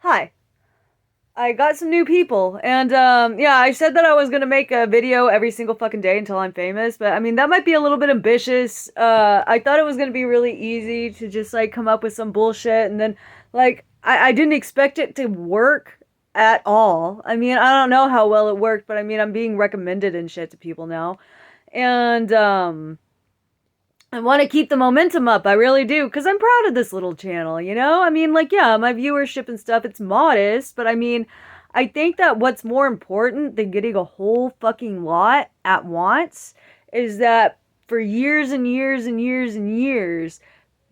Hi. I got some new people, and yeah, I said that I was gonna make a video every single fucking day until I'm famous, but I mean that might be a little bit ambitious. I thought it was gonna be really easy to just like come up with some bullshit, and then like I didn't expect it to work at all. I mean, I don't know how well it worked, but I mean I'm being recommended and shit to people now, and I want to keep the momentum up. I really do, because I'm proud of this little channel, you know? I mean, like, yeah, my viewership and stuff, it's modest, but I mean, I think that what's more important than getting a whole fucking lot at once is that for years and years and years and years,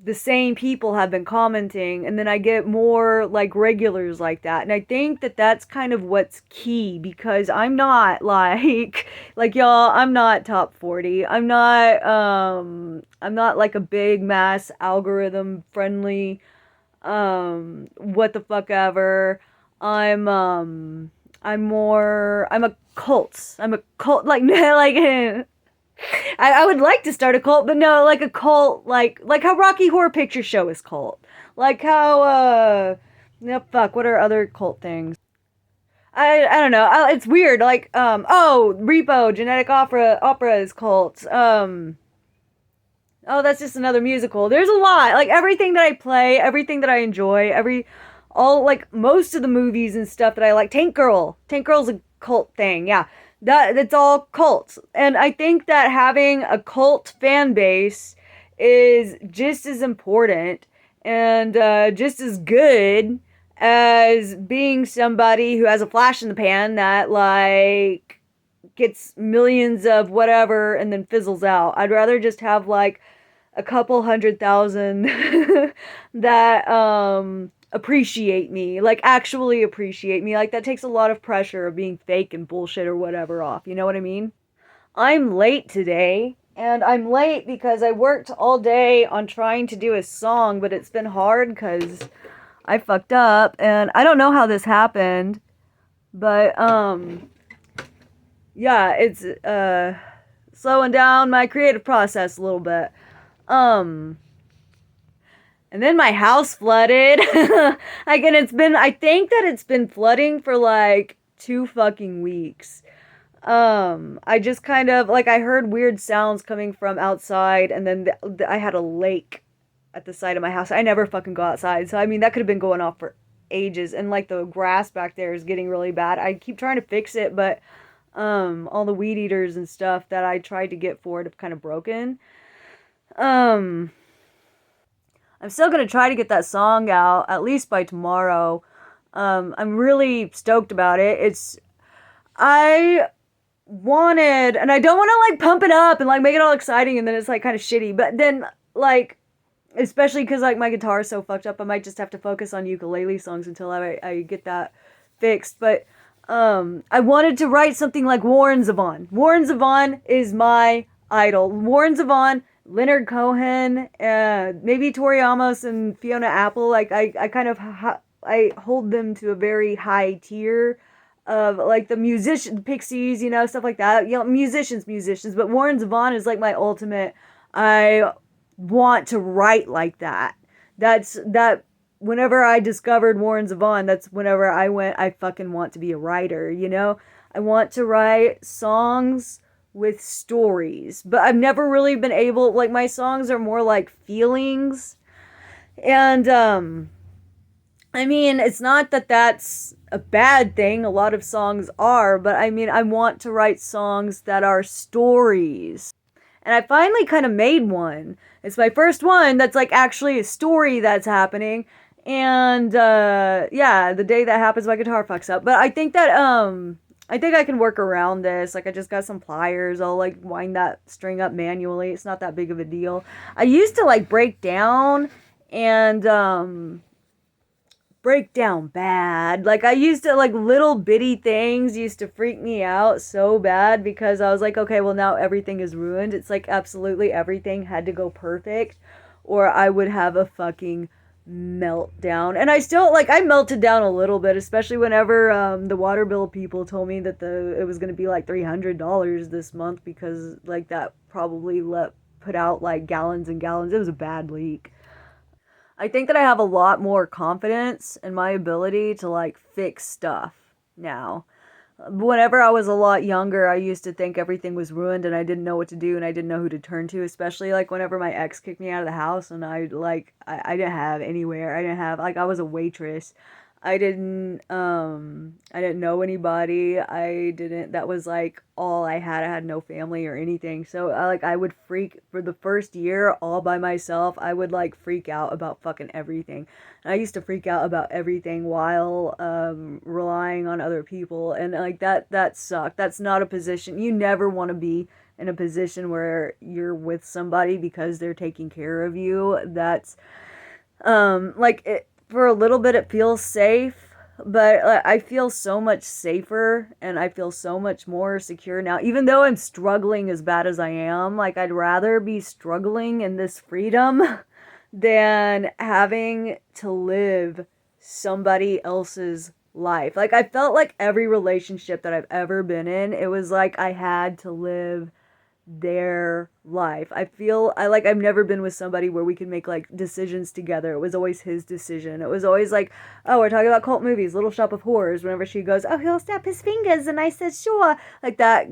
the same people have been commenting, and then I get more like regulars like that. And I think that that's kind of what's key, because I'm not like like y'all, I'm not top 40. I'm not like a big mass algorithm friendly what the fuck ever. I'm I'm a cult. I'm a cult like like I would like to start a cult, but no, like a cult, like how Rocky Horror Picture Show is cult, like how no fuck, what are other cult things? I don't know. It's weird. Like oh, Repo Genetic Opera is cult. Oh, that's just another musical. There's a lot. Like everything that I play, everything that I enjoy, all like most of the movies and stuff that I like. Tank Girl. Tank Girl's a cult thing. Yeah. That's all cults. And I think that having a cult fan base is just as important and just as good as being somebody who has a flash in the pan that like gets millions of whatever and then fizzles out. I'd rather just have like a couple 100,000 that appreciate me, like actually appreciate me. Like that takes a lot of pressure of being fake and bullshit or whatever off. You know what I mean? I'm late today, and I'm late because I worked all day on trying to do a song, but it's been hard cuz I fucked up and I don't know how this happened, but yeah, it's slowing down my creative process a little bit. Um, and then my house flooded. Like, and I think that it's been flooding for like 2 fucking weeks. I just kind of, like, I heard weird sounds coming from outside, and then I had a lake at the side of my house. I never fucking go outside. So, I mean, that could have been going off for ages. And, like, the grass back there is getting really bad. I keep trying to fix it, but, all the weed eaters and stuff that I tried to get for it have kind of broken. Um, I'm still gonna try to get that song out at least by tomorrow. I'm really stoked about it. I wanted, and I don't want to like pump it up and like make it all exciting, and then it's like kind of shitty. But then like, especially because like my guitar is so fucked up, I might just have to focus on ukulele songs until I get that fixed. But I wanted to write something like Warren Zevon. Warren Zevon is my idol. Warren Zevon, Leonard Cohen, maybe Tori Amos and Fiona Apple. Like I kind of I hold them to a very high tier of like the musician Pixies, you know, stuff like that. You know, musicians. But Warren Zevon is like my ultimate. I want to write like that. That whenever I discovered Warren Zevon, that's whenever I went, I fucking want to be a writer, you know? I want to write songs with stories, but I've never really been able, like, my songs are more like feelings. And, I mean, it's not that that's a bad thing. A lot of songs are, but I mean, I want to write songs that are stories. And I finally kind of made one. It's my first one that's like actually a story that's happening. And yeah, the day that happens my guitar fucks up. But I think I can work around this. Like I just got some pliers. I'll like wind that string up manually. It's not that big of a deal. I used to like break down and break down bad. Like I used to, like, little bitty things used to freak me out so bad because I was like, okay, well now everything is ruined. It's like absolutely everything had to go perfect or I would have a fucking meltdown. And I still, like, I melted down a little bit, especially whenever the water bill people told me that it was going to be like $300 this month because like that probably put out like gallons and gallons. It was a bad leak. I think that I have a lot more confidence in my ability to like fix stuff now. Whenever I was a lot younger, I used to think everything was ruined and I didn't know what to do and I didn't know who to turn to, especially like whenever my ex kicked me out of the house and I didn't have anywhere. I didn't have like I was a waitress. I didn't know anybody. I didn't that was like all I had. I had no family or anything. So I would freak for the first year all by myself. I would like freak out about fucking everything. And I used to freak out about everything while relying on other people, and like that sucked. That's not a position you never want to be in, a position where you're with somebody because they're taking care of you. That's like it, for a little bit it feels safe, but I feel so much safer and I feel so much more secure now, even though I'm struggling as bad as I am. Like I'd rather be struggling in this freedom than having to live somebody else's life. Like I felt like every relationship that I've ever been in, it was like I had to live their life. I feel I like I've never been with somebody where we can make like decisions together. It was always his decision. It was always like, oh, we're talking about cult movies, Little Shop of Horrors. Whenever she goes, oh, he'll snap his fingers, and I said, sure, like that.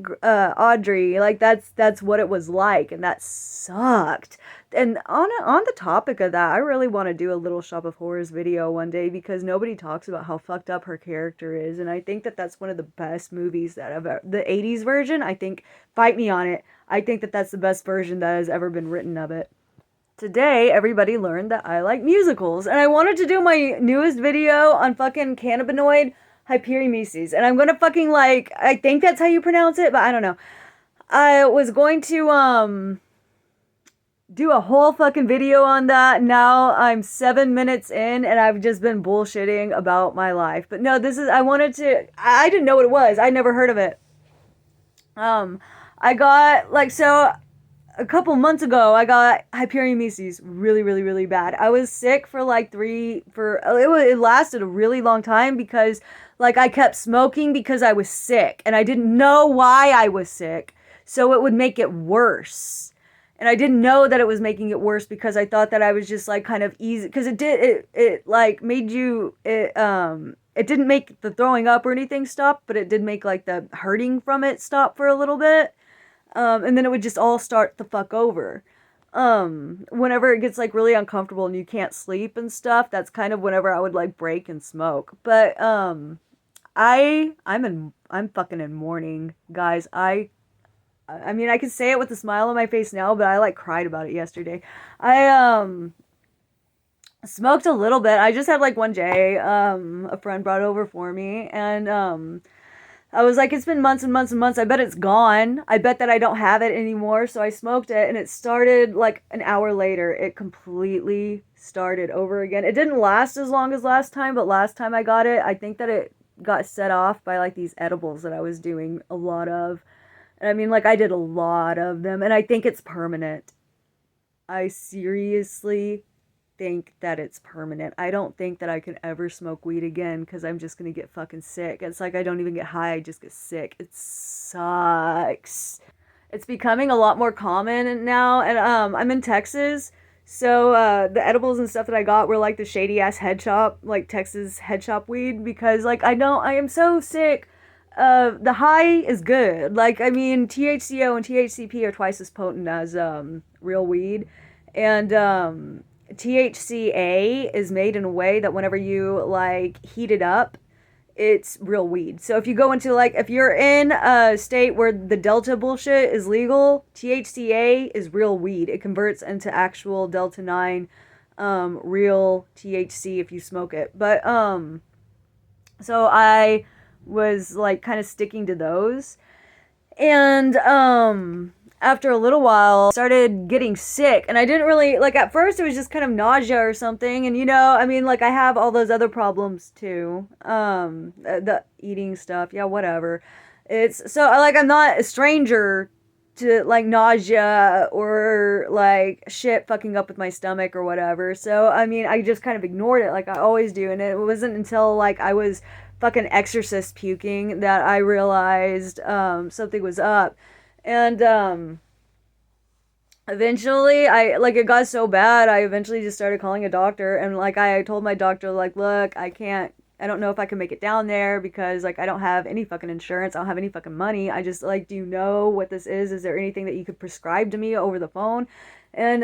Audrey, like that's what it was like, and that sucked. And on the topic of that, I really want to do a Little Shop of Horrors video one day because nobody talks about how fucked up her character is, and I think that that's one of the best movies that I've ever, the '80s version. I think, fight me on it, I think that that's the best version that has ever been written of it. Today, everybody learned that I like musicals, and I wanted to do my newest video on fucking cannabinoid hyperemesis, and I'm gonna fucking like, I think that's how you pronounce it, but I don't know. I was going to do a whole fucking video on that. Now I'm 7 minutes in and I've just been bullshitting about my life. But no, this is, I didn't know what it was. I never heard of it. I got, like, so a couple months ago, I got hyperemesis really, really, really bad. I was sick for like it lasted a really long time because, like, I kept smoking because I was sick and I didn't know why I was sick. So it would make it worse. And I didn't know that it was making it worse because I thought that I was just like kind of easy, because it like made you, it didn't make the throwing up or anything stop, but it did make like the hurting from it stop for a little bit. And then it would just all start the fuck over. Whenever it gets like really uncomfortable and you can't sleep and stuff, that's kind of whenever I would like break and smoke. But I'm fucking in mourning, guys. I mean, I can say it with a smile on my face now, but I like cried about it yesterday. I smoked a little bit. I just had like one J. A friend brought over for me, and I was like, it's been months and months and months. I bet it's gone. I bet that I don't have it anymore. So I smoked it, and it started like an hour later. It completely started over again. It didn't last as long as last time, but last time I got it, I think that it got set off by like these edibles that I was doing a lot of. And I mean, like, I did a lot of them, and I think it's permanent. I seriously think that it's permanent. I don't think that I can ever smoke weed again because I'm just going to get fucking sick. It's like I don't even get high, I just get sick. It sucks. It's becoming a lot more common now, and I'm in Texas, so the edibles and stuff that I got were like the shady ass head shop, like Texas head shop weed, because like I am so sick. The high is good. Like, I mean, THCO and THCP are twice as potent as real weed. And THCA is made in a way that whenever you, like, heat it up, it's real weed. So if you go into, like, if you're in a state where the Delta bullshit is legal, THCA is real weed. It converts into actual Delta 9 real THC if you smoke it. But, so I was like kind of sticking to those, and after a little while started getting sick, and I didn't really like, at first it was just kind of nausea or something, and you know, I mean, like, I have all those other problems too, the eating stuff, yeah, whatever. It's so like I'm not a stranger to like nausea or like shit fucking up with my stomach or whatever. So I mean, I just kind of ignored it like I always do, and it wasn't until like I was fucking exorcist puking that I realized something was up. And eventually it got so bad, I eventually just started calling a doctor, and like I told my doctor, like, look, I don't know if I can make it down there because like I don't have any fucking insurance, I don't have any fucking money. I just like, do you know what this is there anything that you could prescribe to me over the phone? And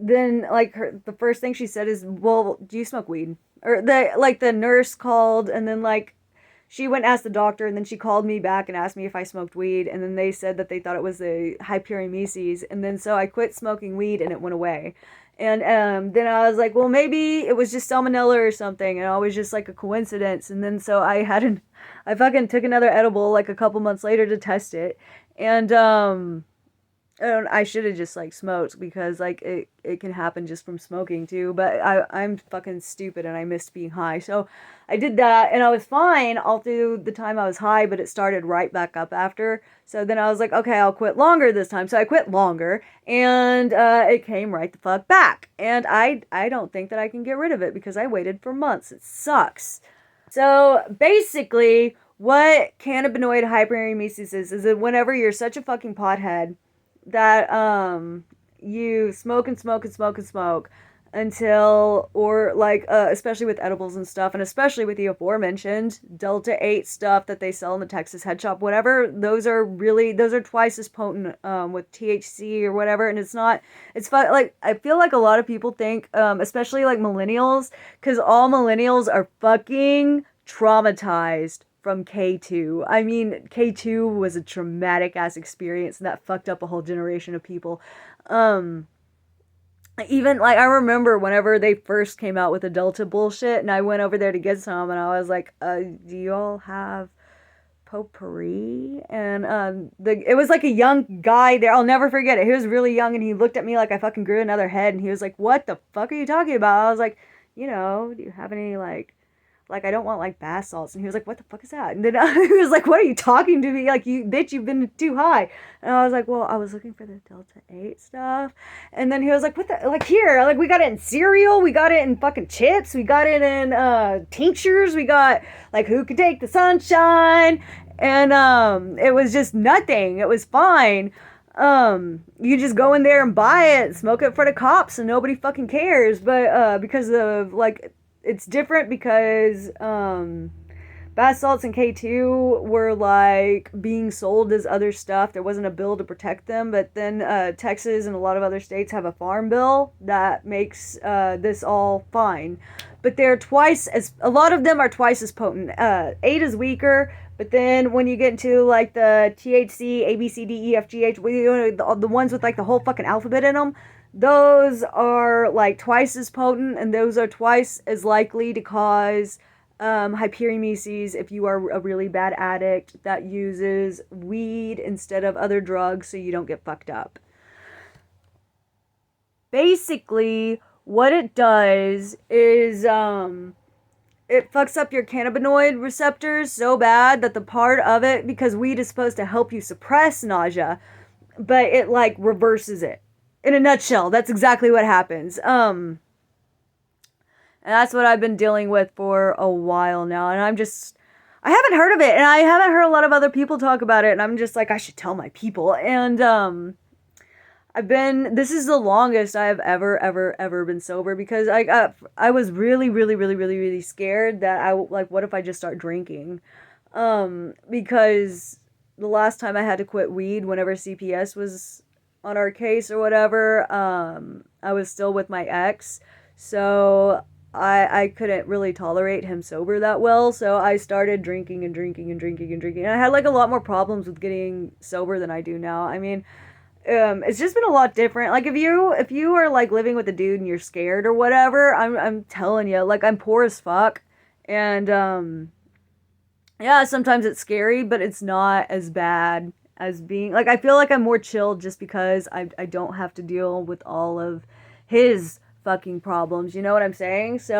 then like the first thing she said is, well, do you smoke weed? Or the nurse called, and then like she went and asked the doctor, and then she called me back and asked me if I smoked weed, and then they said that they thought it was the hyperemesis, and then so I quit smoking weed and it went away. And then I was like, well, maybe it was just salmonella or something, and it was just like a coincidence. And then so I fucking took another edible like a couple months later to test it, and I should have just like smoked because like it can happen just from smoking too. But I'm fucking stupid and I missed being high. So I did that and I was fine all through the time I was high, but it started right back up after. So then I was like, okay, I'll quit longer this time. So I quit longer and it came right the fuck back. And I don't think that I can get rid of it because I waited for months. It sucks. So basically, what cannabinoid hyperemesis is that whenever you're such a fucking pothead that you smoke and smoke and smoke and smoke until, or like especially with edibles and stuff, and especially with the aforementioned Delta 8 stuff that they sell in the Texas head shop, whatever, those are twice as potent with THC or whatever. And it's fun. Like I feel like a lot of people think especially like millennials, because all millennials are fucking traumatized from K2. I mean, K2 was a traumatic ass experience and that fucked up a whole generation of people. Even like I remember whenever they first came out with the Delta bullshit and I went over there to get some and I was like, do you all have potpourri? And it was like a young guy there. I'll never forget it. He was really young and he looked at me like I fucking grew another head and he was like, what the fuck are you talking about? I was like, do you have any like I don't want like bath salts. And he was like, what the fuck is that? And then he was like, what are you talking to me? Like, you bitch, you've been too high. And I was like, well, I was looking for the Delta 8 stuff. And then he was like, what the, like here, like we got it in cereal, we got it in fucking chips, we got it in tinctures, we got like who could take the sunshine. And it was just nothing. It was fine. You just go in there and buy it, smoke it for the cops, and nobody fucking cares. But because of like, it's different because bath salts and K2 were like being sold as other stuff. There wasn't a bill to protect them, but then Texas and a lot of other states have a farm bill that makes this all fine. But a lot of them are twice as potent. 8 is weaker, but then when you get into like the THC, A, B, C, D, E, F, G, H, the ones with like the whole fucking alphabet in them, those are like twice as potent, and those are twice as likely to cause hyperemesis if you are a really bad addict that uses weed instead of other drugs so you don't get fucked up. Basically, what it does is it fucks up your cannabinoid receptors so bad that the part of it, because weed is supposed to help you suppress nausea, but it like reverses it. In a nutshell, that's exactly what happens. And that's what I've been dealing with for a while now. And I haven't heard of it. And I haven't heard a lot of other people talk about it. And I'm just like, I should tell my people. And this is the longest I have ever been sober, because I was really, really, really, really, really scared that what if I just start drinking? Because the last time I had to quit weed, whenever CPS was on our case or whatever, I was still with my ex, so I couldn't really tolerate him sober that well, so I started drinking and drinking and drinking and drinking, and I had like a lot more problems with getting sober than I do now. I mean, it's just been a lot different. Like if you are like living with a dude and you're scared or whatever, I'm telling you, like I'm poor as fuck, and yeah, sometimes it's scary, but it's not as bad as being like, I feel like I'm more chilled just because I don't have to deal with all of his fucking problems, you know what I'm saying? So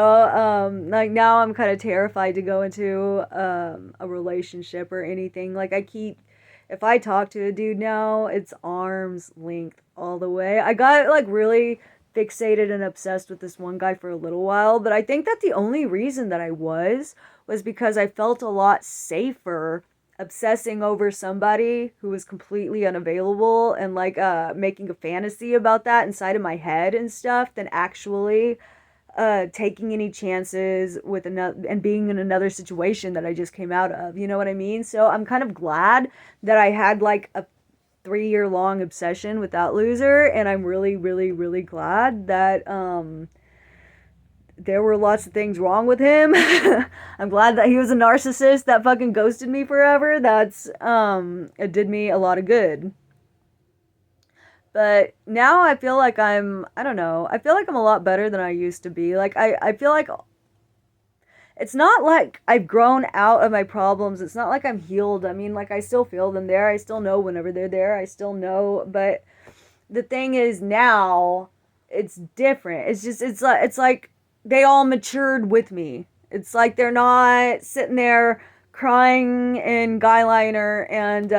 like now I'm kind of terrified to go into a relationship or anything. Like if I talk to a dude now, it's arm's length all the way. I got like really fixated and obsessed with this one guy for a little while, but I think that the only reason that I was because I felt a lot safer obsessing over somebody who was completely unavailable and like making a fantasy about that inside of my head and stuff than actually taking any chances with another and being in another situation that I just came out of. You know what I mean? So I'm kind of glad that I had like a 3-year long obsession with that loser, and I'm really, really, really glad that there were lots of things wrong with him. I'm glad that he was a narcissist that fucking ghosted me forever. That's it did me a lot of good. But now I feel like I don't know, I feel like I'm a lot better than I used to be. Like I feel like it's not like I've grown out of my problems. It's not like I'm healed. I mean, like I still feel them there. I still know whenever they're there. I still know, but the thing is now it's different. It's like they all matured with me. It's like they're not sitting there crying in guy liner, and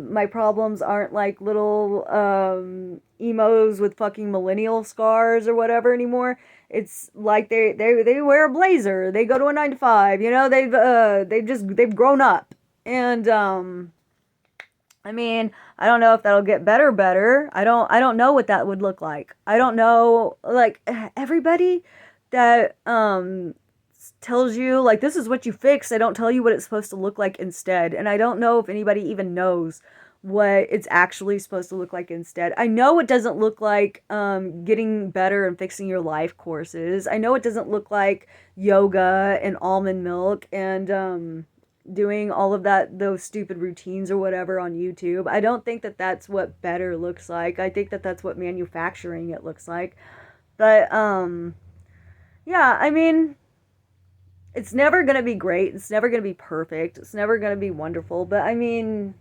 my problems aren't like little emos with fucking millennial scars or whatever anymore. It's like they wear a blazer. They go to a 9 to 5. You know, they've grown up, and I mean, I don't know if that'll get better. I don't know what that would look like. I don't know, like everybody that tells you like this is what you fix, they don't tell you what it's supposed to look like instead. And I don't know if anybody even knows what it's actually supposed to look like instead. I know it doesn't look like getting better and fixing your life courses. I know it doesn't look like yoga and almond milk and doing all of those stupid routines or whatever on YouTube. I don't think that that's what better looks like. I think that that's what manufacturing it looks like. But yeah, I mean, it's never going to be great. It's never going to be perfect. It's never going to be wonderful. But I mean,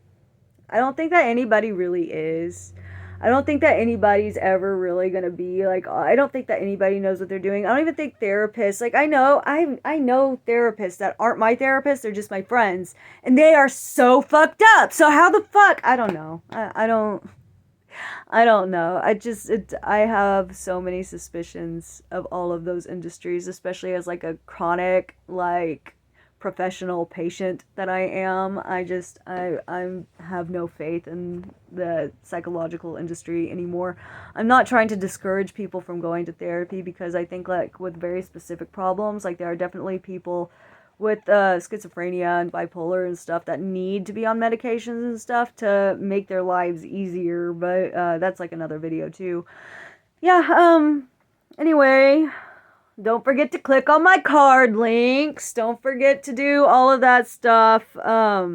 I don't think that anybody really is. I don't think that anybody's ever really going to be like, I don't think that anybody knows what they're doing. I don't even think therapists, like I know therapists that aren't my therapists, they're just my friends, and they are so fucked up. So how the fuck? I don't know. I don't know. I have so many suspicions of all of those industries, especially as like a chronic, like professional patient that I am. I have no faith in the psychological industry anymore. I'm not trying to discourage people from going to therapy, because I think like with very specific problems, like there are definitely people with schizophrenia and bipolar and stuff that need to be on medications and stuff to make their lives easier, but that's like another video too. Yeah, anyway, don't forget to click on my card links. Don't forget to do all of that stuff. I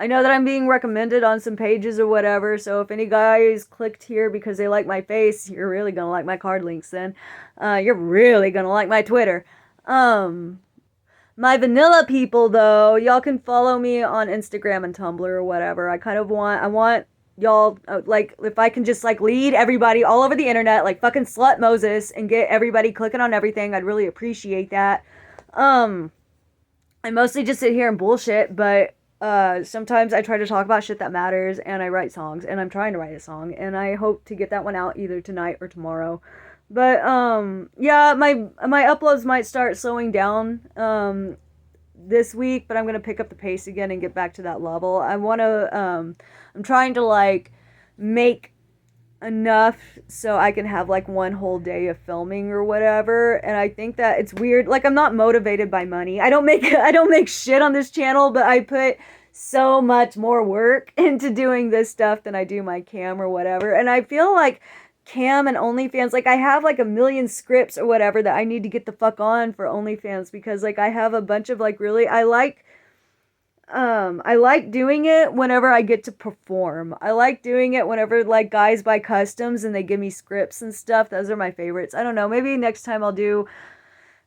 know that I'm being recommended on some pages or whatever, so if any guys clicked here because they like my face, you're really gonna like my card links then. You're really gonna like my Twitter. My vanilla people, though, y'all can follow me on Instagram and Tumblr or whatever. I want y'all, like, if I can just, like, lead everybody all over the internet, like fucking Slut Moses, and get everybody clicking on everything, I'd really appreciate that. I mostly just sit here and bullshit, but sometimes I try to talk about shit that matters, and I write songs, and I'm trying to write a song, and I hope to get that one out either tonight or tomorrow. But yeah, my uploads might start slowing down this week, but I'm gonna pick up the pace again and get back to that level. I'm trying to like make enough so I can have like one whole day of filming or whatever. And I think that it's weird, like I'm not motivated by money. I don't make shit on this channel, but I put so much more work into doing this stuff than I do my cam or whatever. And I feel like Cam and OnlyFans, like I have like a million scripts or whatever that I need to get the fuck on for OnlyFans, because like I have a bunch of like really, I like doing it whenever I get to perform. I like doing it whenever like guys buy customs and they give me scripts and stuff. Those are my favorites. I don't know, maybe next time I'll do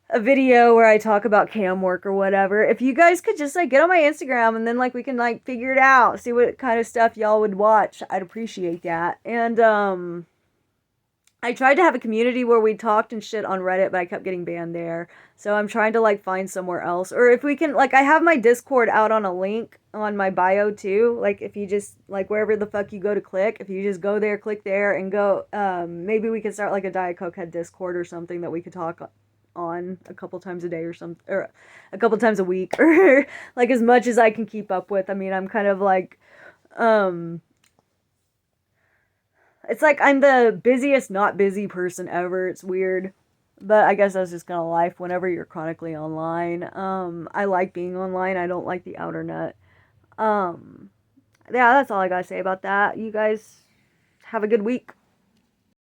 a video where I talk about cam work or whatever. If you guys could just like get on my Instagram, and then like we can like figure it out, see what kind of stuff y'all would watch, I'd appreciate that. And I tried to have a community where we talked and shit on Reddit, but I kept getting banned there. So I'm trying to like find somewhere else. Or if we can, like I have my Discord out on a link on my bio too. Like if you just, like wherever the fuck you go to click, if you just go there, click there and go, maybe we could start like a Diet Coke Head Discord or something that we could talk on a couple times a day or something, or a couple times a week, or like as much as I can keep up with. I mean, I'm kind of like, it's like I'm the busiest not busy person ever. It's weird. But I guess that's just kind of life whenever you're chronically online. I like being online. I don't like the outer net. Um, yeah, that's all I gotta say about that. You guys have a good week.